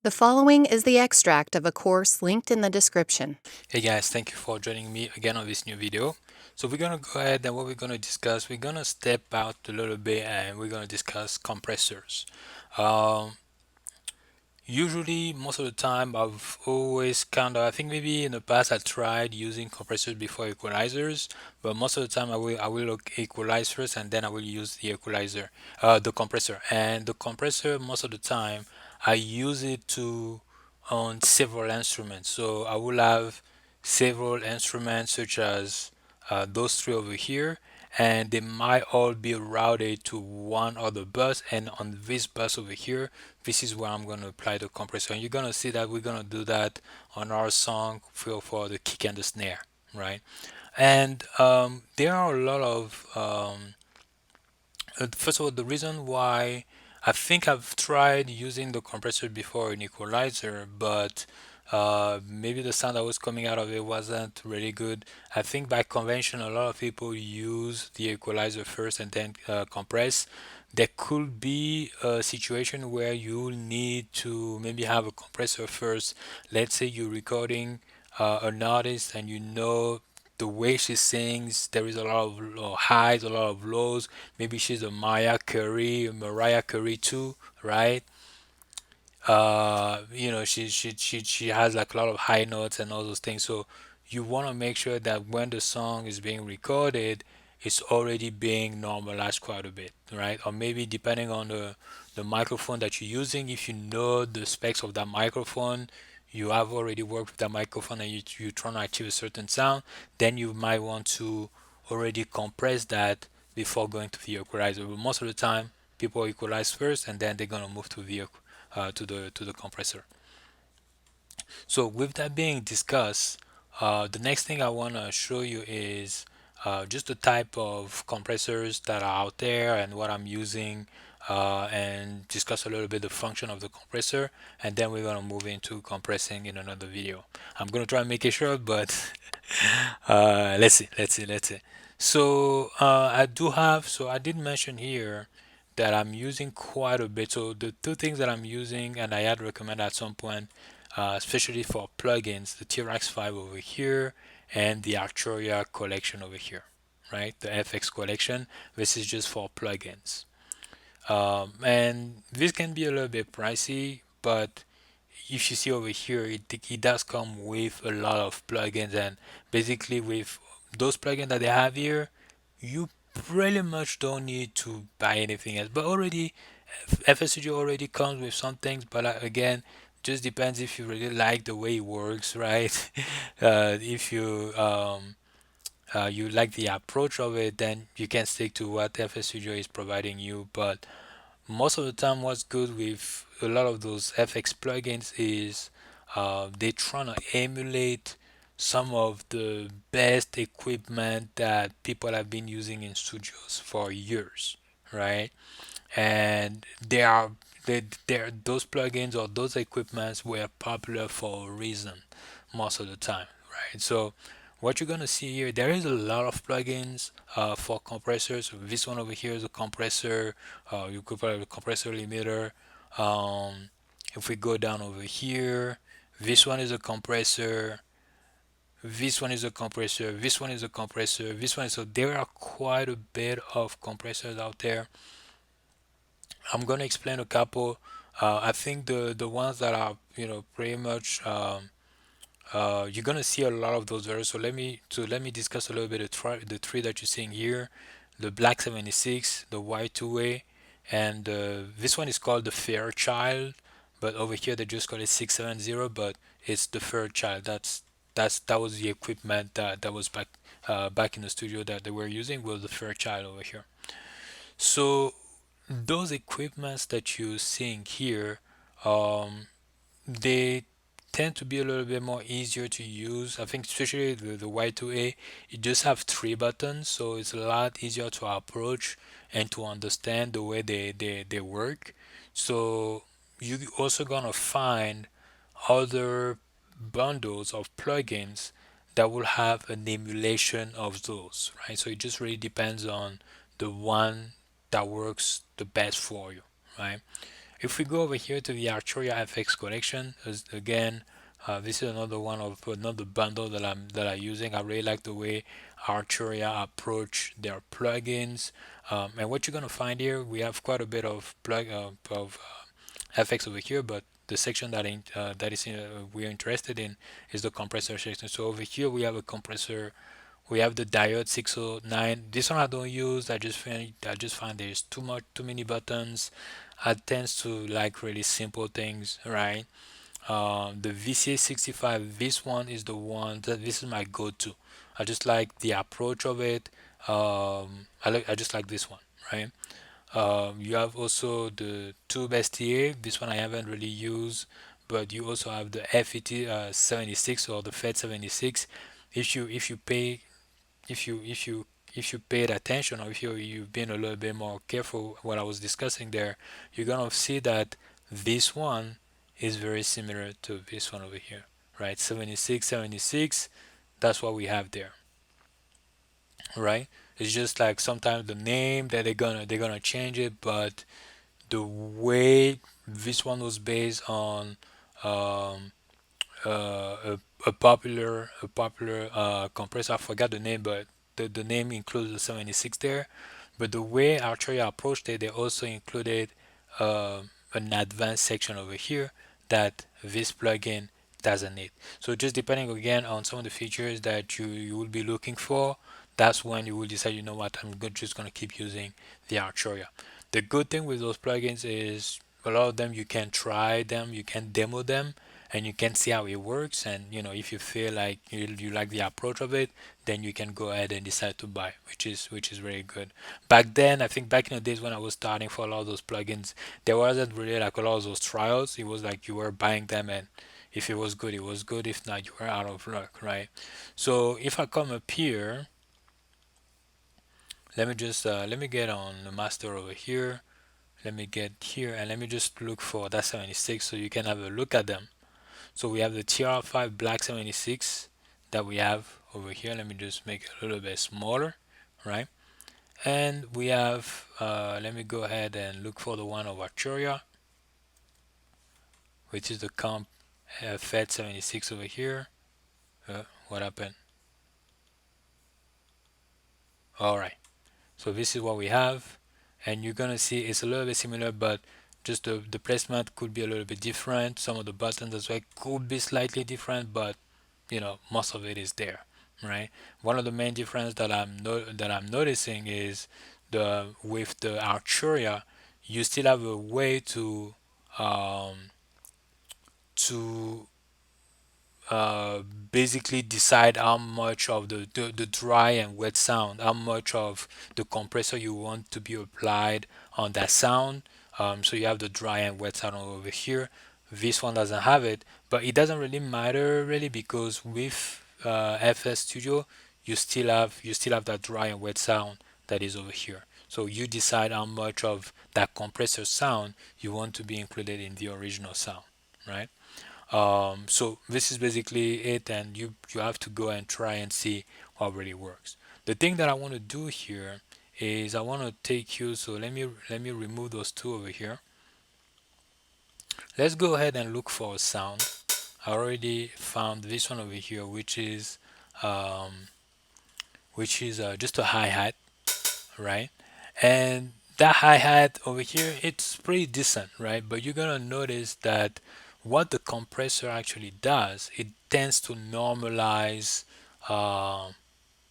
The following is the extract of a course linked in the description. Hey guys, thank you for joining me again on this new video. So we're gonna go ahead and what we're gonna discuss, we're gonna step out a little bit and we're gonna discuss compressors. Um, Usually, most of the time, I've always I think maybe in the past I tried using compressors before equalizers, but most of the time I will look equalize first and then I will use the the compressor. And the compressor, most of the time, I use it to on several instruments. So I will have several instruments such as those three over here, and they might all be routed to one other bus. And on this bus over here, this is where I'm going to apply the compressor. And you're going to see that we're going to do that on our song for the kick and the snare, right? And there are a lot of first of all, the reason why I think I've tried using the compressor before an equalizer, but maybe the sound that was coming out of it wasn't really good. I think by convention, a lot of people use the equalizer first and then compress. There could be a situation where you need to maybe have a compressor first. Let's say you're recording an artist and you know the way she sings, there is a lot of highs, a lot of lows. Maybe she's a Mariah Carey too, right? She has like a lot of high notes and all those things. So you want to make sure that when the song is being recorded, it's already being normalized quite a bit, right? Or maybe depending on the microphone that you're using, if you know the specs of that microphone, you have already worked with that microphone and you're trying to achieve a certain sound, then you might want to already compress that before going to the equalizer. But most of the time, people equalize first and then they're gonna move to the compressor. So with that being discussed, the next thing I want to show you is just the type of compressors that are out there and what I'm using, and discuss a little bit the function of the compressor, and then we're gonna move into compressing in another video. I'm gonna try and make it short, but let's see. So I did mention here that I'm using quite a bit. So the two things that I'm using and I had recommend at some point, especially for plugins, the TRX5 over here and the Arturia collection over here, right? The FX collection. This is just for plugins. And this can be a little bit pricey, but if you see over here, it does come with a lot of plugins, and basically with those plugins that they have here, you pretty much don't need to buy anything else. But already, FS Studio already comes with some things, but again, just depends if you really like the way it works, right? If you like the approach of it, then you can stick to what FS Studio is providing you. But most of the time what's good with a lot of those FX plugins is they trying to emulate some of the best equipment that people have been using in studios for years, right? And those plugins or those equipments were popular for a reason most of the time, right? So what you're gonna see here, there is a lot of plugins for compressors. This one over here is a compressor. You could put a compressor limiter. Um, if we go down over here, this one is a compressor. This one is a compressor. This one is a compressor. This one is so there are quite a bit of compressors out there. I'm gonna explain a couple. I think the ones that are pretty much you're gonna see a lot of those values. So let me discuss a little bit the three that you're seeing here, the Black 76, the Y2A, and this one is called the Fairchild, but over here they just call it 670, but it's the Fairchild. That was the equipment that was back in the studio that they were using was the Fairchild over here. So those equipments that you're seeing here, um, they tend to be a little bit more easier to use. I think especially the Y2A, you just have three buttons, so it's a lot easier to approach and to understand the way they work. So you also gonna find other bundles of plugins that will have an emulation of those, right? So it just really depends on the one that works the best for you, right? If we go over here to the Arturia FX collection, again, this is another one of another bundle that I'm using. I really like the way Arturia approach their plugins, and what you're gonna find here, we have quite a bit of FX over here, but the section we're interested in is the compressor section. So over here we have a compressor, we have the diode 609. This one I don't use. I just find there's too many buttons. I tends to like really simple things, right? The VCA 65. This one is the one that this is my go-to. I just like the approach of it. I just like this one, right? You have also the Tube STA. This one I haven't really used, but you also have the FET 76 or the FET 76. If you paid attention, or if you've been a little bit more careful what I was discussing there, you're gonna see that this one is very similar to this one over here, right? 76, 76. That's what we have there, right? It's just like sometimes the name that they're gonna change it, but the way this one was based on um, a popular compressor. I forgot the name, but the name includes the 76 there. But the way Arturia approached it, they also included an advanced section over here that this plugin doesn't need. So just depending again on some of the features that you will be looking for, that's when you will decide, you know what, just gonna keep using the Arturia. The good thing with those plugins is a lot of them you can try them, you can demo them, and you can see how it works. And if you feel like you like the approach of it, then you can go ahead and decide to buy, which is very good. Back then, I think back in the days when I was starting for a lot of those plugins, there wasn't really like a lot of those trials. It was like you were buying them, and if it was good, it was good. If not, you were out of luck, right? So if I come up here, let me get on the master over here. Let me get here and let me just look for that 76 so you can have a look at them. So we have the TR5 Black 76 that we have over here. Let me just make it a little bit smaller, right? And we have, let me go ahead and look for the one of Arturia, which is the comp FET 76 over here. What happened? All right. So this is what we have, and you're gonna see it's a little bit similar, but just the placement could be a little bit different. Some of the buttons as well could be slightly different, but most of it is there, right? One of the main difference that I'm noticing is the with the Arturia, you still have a way um, to basically decide how much of the dry and wet sound, how much of the compressor you want to be applied on that sound. So you have the dry and wet sound over here. This one doesn't have it, but it doesn't really matter really because with FS Studio you still have that dry and wet sound that is over here. So you decide how much of that compressor sound you want to be included in the original sound, right? So this is basically it, and you have to go and try and see what really works. The thing that I want to do here is I want to take you. So let me remove those two over here. Let's go ahead and look for a sound. I already found this one over here, um, which is just a hi-hat, right? And that hi-hat over here, it's pretty decent, right? But you're gonna notice that what the compressor actually does, it tends to normalize uh,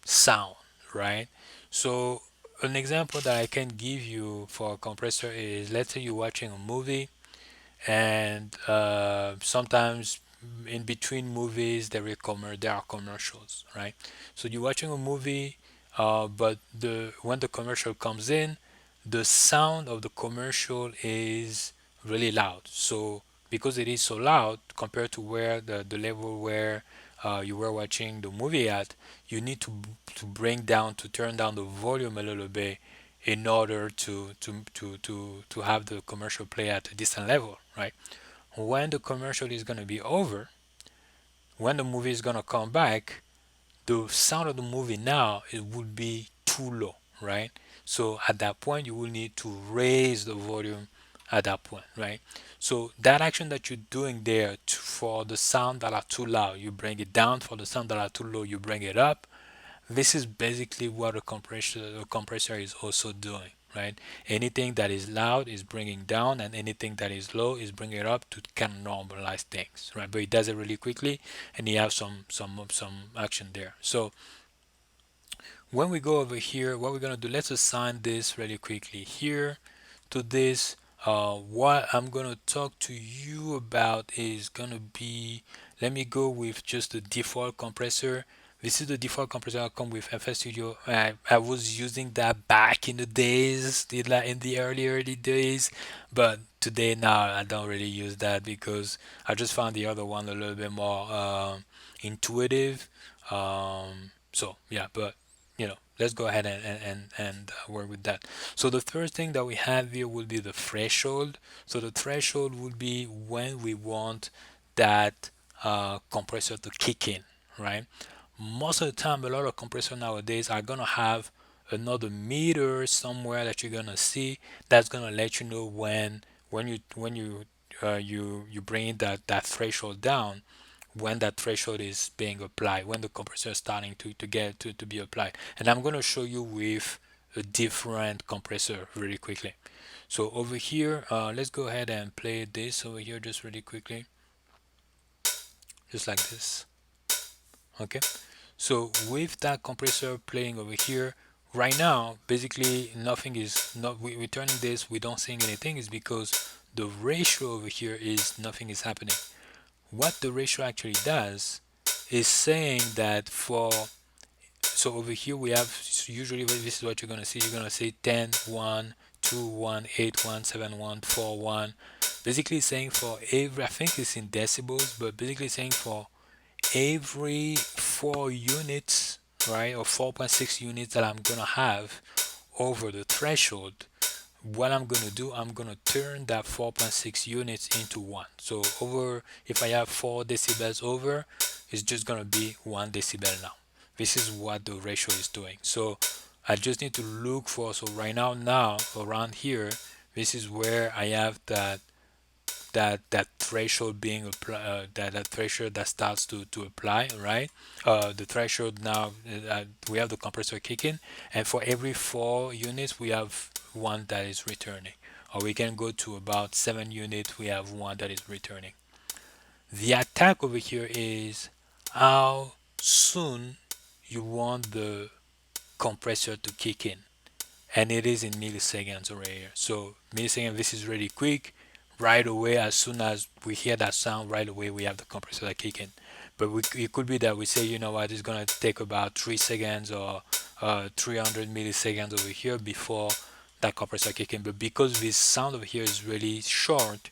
sound, right? So an example that I can give you for a compressor is, let's say you're watching a movie, and sometimes in between movies there are commercials, right? So you're watching a movie, but the when the commercial comes in, the sound of the commercial is really loud. So because it is so loud compared to where the level where you were watching the movie at, you need to turn down the volume a little bit in order to have the commercial play at a decent level, right? When the commercial is gonna be over, when the movie is gonna come back, the sound of the movie now it would be too low, right? So at that point, you will need to raise the volume at that point, right? So that action that you're doing there for the sound that are too loud, you bring it down. For the sound that are too low, you bring it up. This is basically what a compressor is also doing, right? Anything that is loud is bringing down, and anything that is low is bringing it up to kind of normalize things, right? But it does it really quickly, and you have some action there. So when we go over here, what we're gonna do, let's assign this really quickly here to this. What I'm gonna talk to you about is gonna be, let me go with just the default compressor. This is the default compressor that come with FL Studio. I was using that back in the days, in the early days, but today now I don't really use that because I just found the other one a little bit more intuitive. So yeah, but let's go ahead and work with that. So the first thing that we have here will be the threshold. So the threshold would be when we want that compressor to kick in, right? Most of the time, a lot of compressor nowadays are gonna have another meter somewhere that you're gonna see that's gonna let you know when you bring that threshold down, when that threshold is being applied, when the compressor is starting to be applied. And I'm going to show you with a different compressor really quickly. So over here, let's go ahead and play this over here just really quickly, just like this. Okay. So with that compressor playing over here, right now, basically nothing is not we're turning this, we don't seeing anything is because the ratio over here is nothing is happening. What the ratio actually does is saying that so over here we have, usually this is what you're going to see. You're going to see 10 1 2 1 8 1 7 1 4 1, basically saying for every, I think it's in decibels, but basically saying for every 4 units, right, or 4.6 units that I'm going to have over the threshold, what I'm going to do, I'm going to turn that 4.6 units into 1. So over, if I have 4 decibels over, it's just going to be 1 decibel now. This is what the ratio is doing. So I just need to look for, so right now around here, this is where I have that threshold being applied, that threshold that starts to apply, right? The threshold now, we have the compressor kicking, and for every 4 units we have one that is returning, or we can go to about 7 units, we have one that is returning. The attack over here is how soon you want the compressor to kick in, and it is in milliseconds over here. So milliseconds, this is really quick. Right away, as soon as we hear that sound, right away we have the compressor that kick in. But it could be that we say, you know what, it's gonna take about 3 seconds or 300 milliseconds over here before that compressor kick in. But because this sound over here is really short,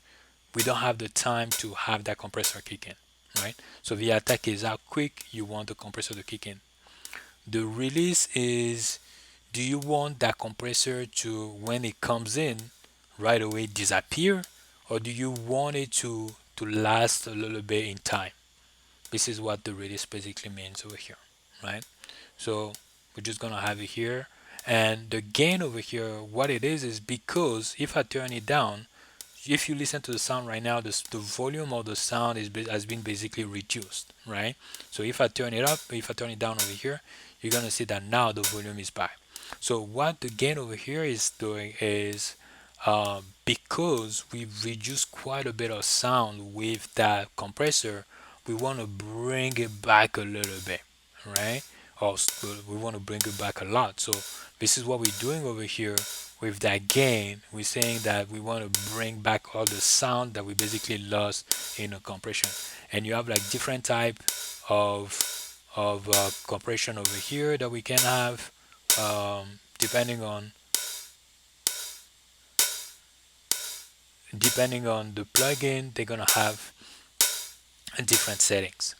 we don't have the time to have that compressor kick in, right? So the attack is how quick you want the compressor to kick in. The release is, do you want that compressor to, when it comes in, right away disappear, or do you want it to last a little bit in time? This is what the release basically means over here, right? So we're just gonna have it here, and the gain over here, what it is because if I turn it down, if you listen to the sound right now, the volume of the sound has been basically reduced, right? So if I turn it up, if I turn it down over here, you're gonna see that now the volume is back. So what the gain over here is doing is, because we've reduced quite a bit of sound with that compressor, we want to bring it back a little bit, right? Or we want to bring it back a lot. So this is what we're doing over here with that gain. We're saying that we want to bring back all the sound that we basically lost in a compression. And you have like different type of compression over here that we can have, depending on the plugin. They're gonna have different settings.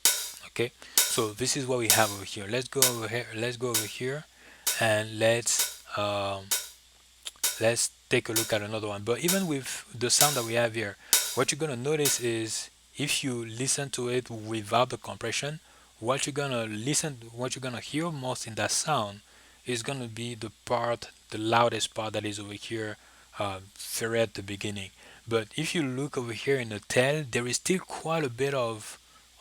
Okay, so this is what we have over here. Let's go over here and let's take a look at another one. But even with the sound that we have here, what you're gonna notice is if you listen to it without the compression, what you're gonna hear most in that sound is gonna be the loudest part that is over here, very at the beginning. But if you look over here in the tail, there is still quite a bit of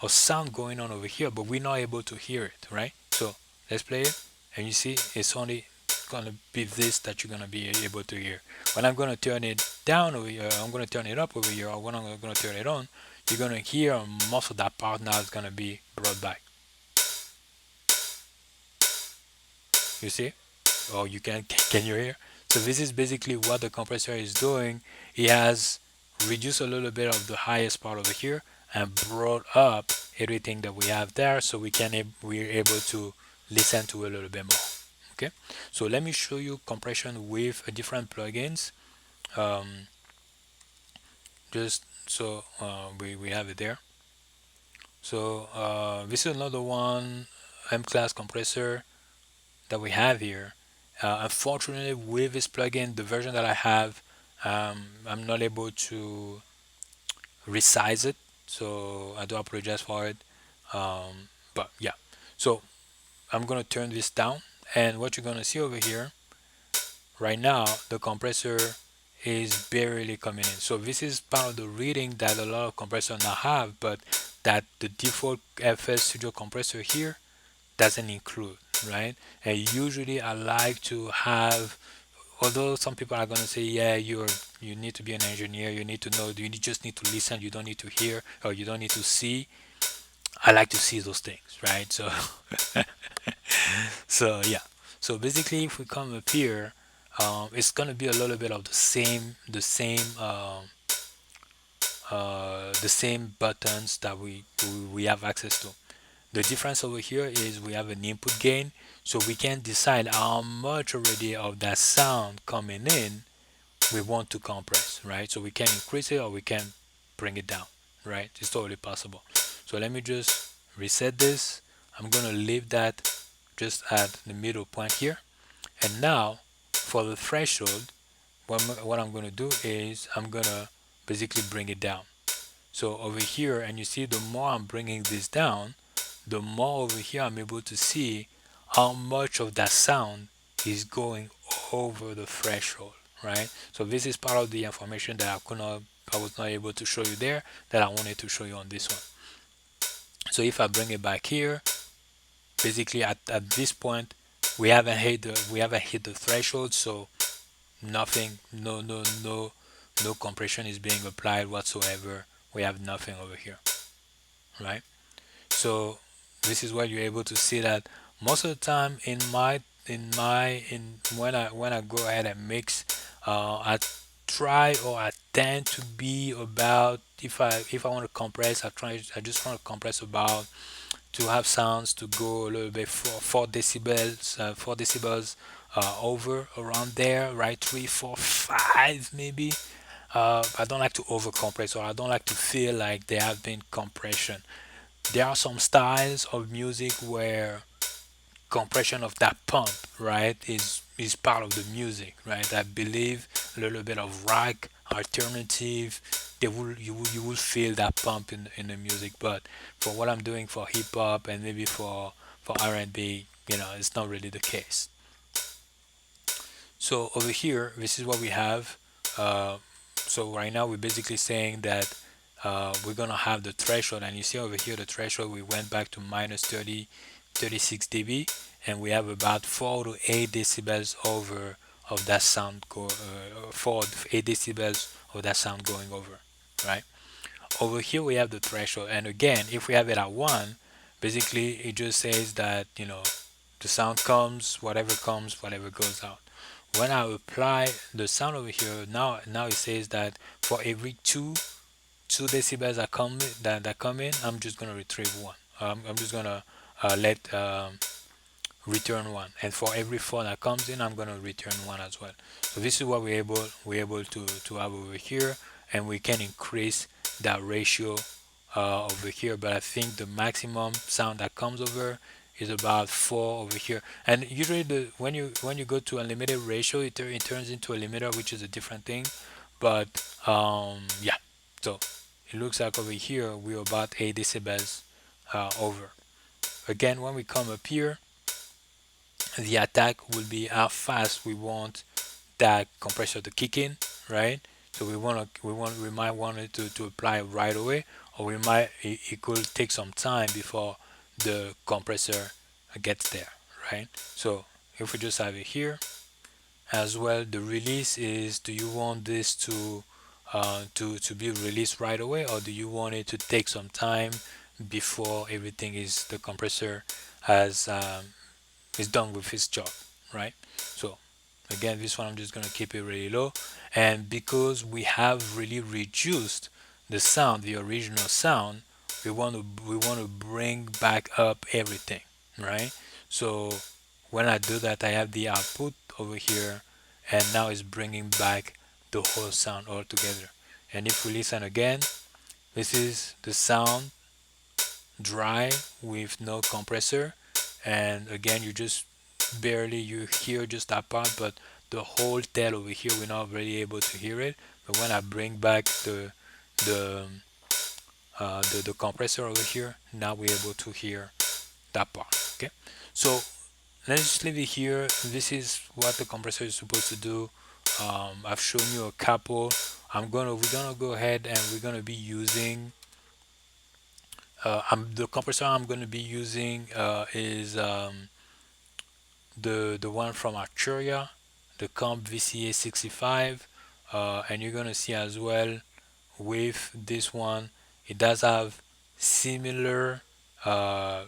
sound going on over here, but we're not able to hear it, right? So let's play it, and you see it's only gonna be this that you're gonna be able to hear. When I'm gonna turn it down over here, I'm gonna turn it up over here, or when I'm gonna turn it on, you're gonna hear most of that part now is gonna be brought back. You see? Or you can you hear? So this is basically what the compressor is doing. It has reduced a little bit of the highest part over here and brought up everything that we have there, so we're able to listen to a little bit more. Okay, so let me show you compression with a different plugins. Um, just so we have it there. So this is another one, M class compressor that we have here. Unfortunately, with this plugin, the version that I have, I'm not able to resize it, so I do apologize for it. But yeah, so I'm gonna turn this down, and what you're gonna see over here right now, the compressor is barely coming in. So this is part of the reading that a lot of compressors now have, but that the default FS Studio compressor here doesn't include, right? And usually I like to have, although some people are going to say, yeah, you need to be an engineer, you need to know, just need to listen, you don't need to hear, or you don't need to see. I like to see those things, right? So so yeah, so basically if we come up here, it's going to be a little bit of the same buttons that we have access to. The difference over here is we have an input gain, so we can decide how much already of that sound coming in we want to compress, right? So we can increase it or we can bring it down, right? It's totally possible. So let me just reset this. I'm gonna leave that just at the middle point here. And now for the threshold, what I'm gonna do is I'm gonna basically bring it down. So over here, and you see the more I'm bringing this down, the more over here I'm able to see how much of that sound is going over the threshold, right? So this is part of the information that I was not able to show you there that I wanted to show you on this one. So if I bring it back here, basically at this point we haven't hit the threshold, so nothing, no compression is being applied whatsoever. We have nothing over here, right? So this is where you're able to see that most of the time in when I go ahead and mix, I try or I tend to be about, if I want to compress, I just want to compress about to have sounds to go a little bit 4 decibels, 4 decibels over around there, right? 3, 4, 5 maybe. I don't like to over compress, or I don't like to feel like there have been compression. There are some styles of music where compression of that pump, right, is part of the music, right? I believe a little bit of rock, alternative, you will feel that pump in the music. But for what I'm doing for hip hop and maybe for R&B, it's not really the case. So over here, this is what we have. So right now we're basically saying that we're gonna have the threshold, and you see over here the threshold, we went back to minus 36 dB, and we have about 4 to 8 decibels over of that sound 4 to 8 decibels of that sound going over, right? Over here we have the threshold, and again, if we have it at 1, basically it just says that the sound comes, whatever goes out. When I apply the sound over here, now it says that for every two decibels that come in, I'm just gonna retrieve one. I'm just gonna let return one, and for every 4 that comes in, I'm gonna return one as well. So this is what we're able to have over here, and we can increase that ratio over here. But I think the maximum sound that comes over is about 4 over here. And usually when you go to unlimited ratio, it turns into a limiter, which is a different thing. But yeah, so it looks like over here we're about 8 decibels over. Again, when we come up here, the attack will be how fast we want that compressor to kick in, right? So we might want it to apply right away, or it could take some time before the compressor gets there, right? So if we just have it here as well, the release is, do you want this to be released right away, or do you want it to take some time before everything is the compressor has is done with its job, right? So again, this one I'm just gonna keep it really low, and because we have really reduced the sound, the original sound, we want to bring back up everything, right? So when I do that, I have the output over here, and now it's bringing back the whole sound all together. And if we listen again, this is the sound dry with no compressor, and again you just barely you hear just that part, but the whole tail over here we're not really able to hear it. But when I bring back the the compressor over here, now we're able to hear that part. Okay, so let's just leave it here. This is what the compressor is supposed to do. I've shown you a couple. We're gonna go ahead and we're gonna be using the compressor I'm going to be using is the one from Arturia, the Comp VCA 65, and you're going to see as well with this one, it does have similar uh,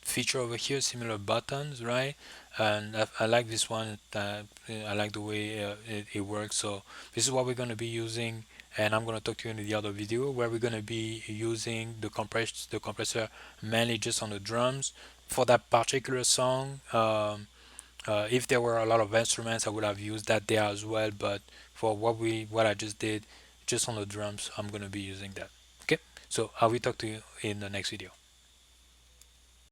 feature over here, similar buttons, right? And I like this one. I like the way it works. So this is what we're going to be using, and I'm going to talk to you in the other video where we're going to be using the compressor mainly just on the drums for that particular song. If there were a lot of instruments, I would have used that there as well. But for what I just did, just on the drums, I'm going to be using that. Okay. So I will talk to you in the next video.